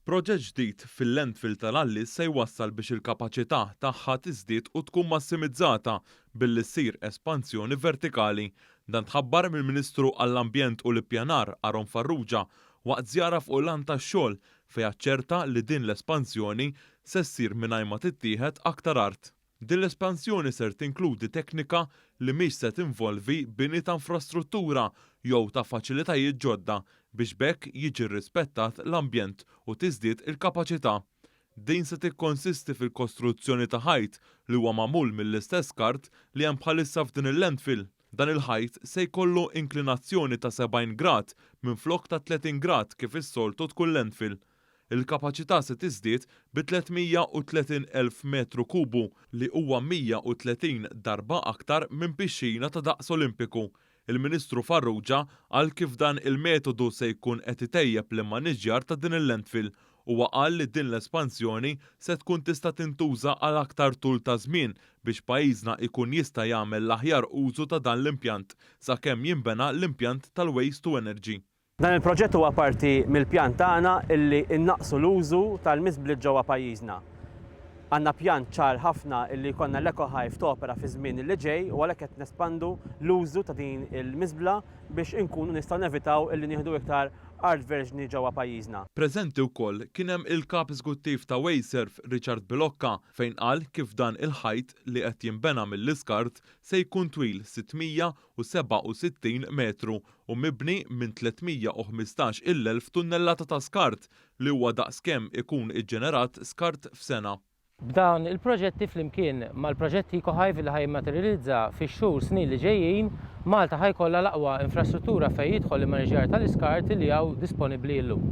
Proġett ġdid fil-landfill tal-Allis se jwassal biex il-kapaċità tagħha tiżdied u tkun massimizzata billi ssir espansjoni vertikali. Dan tħabbar mill-Ministru għall-Ambjent u l-Ippjanar Aron Farrugia waqt żjara fuq l-għan tax-xogħol fejn aċċerta li din l-espansjoni se ssir mingħajr ma tittieħed aktar art. Din l-espansjoni ser tinkludi teknika li mhix se tinvolvi bini ta' infrastruttura jew ta' faċilitajiet ġodda biex bekk jiġi rrispettat l-ambjent u tiżdied il-kapaċità. Din se tikkonsisti fil-kostruzzjoni ta' ħajt li huwa magħmul mill-istess kart li hemm bħalissa f'din il-landfill. Dan il-ħajt se jkollu inklinazzjoni ta' 70 grad minflok ta' 30 grad kif is-soltu tkun landfill. Il-kapaċità se tiżdied bi 330,000 metru kubu li huwa 130 darba aktar minn pixxina ta' daqs Olimpiku. Il-Ministru Farrugia qal kif dan il-metodu se jkun qed itejjeb l-maniġjar ta' din il-landfill u qal li din l-espansjoni se tkun tista' tintuża għal aktar tul ta' żmien biex pajjiżna jkun jista' jagħmel l-aħjar użu ta' dan l-impjant sakemm jinbena l-impjant tal-waste to energy. Dan il-proġett huwa parti mill-pjan tagħna illi innaqsu l-użu tal-miżbliet ġewwa pajjiżna. Għandna pjan ċar ħafna illi jkollna l-EcoHive topera fi żmien li ġej u għalhekk qed nespandu l-użu ta' din il-miżbla biex inkunu nistgħu nevitaw illi nieħdu iktar art verġni ġewwa pajjiżna. Preżenti wkoll kien hemm il-kap eżekuttiv ta' Wayserv Richard Bilocca fejn qal kif dan il-ħajt li qed jinbena mill-iskart se jkun twil 667 metru u mibni minn 315,000 tunnellata ta' skart li huwa daqskemm ikun iġġenerat skart f'sena. B'dawn il-proġetti flimkien mal-proġetti EcoHive li ħajmaterializza fix-xhur snin li ġejjin, Malta ħajkollha l-aqwa infrastruttura fejn jidħol il-maniġjar tal-iskart li hawn disponibbli llum.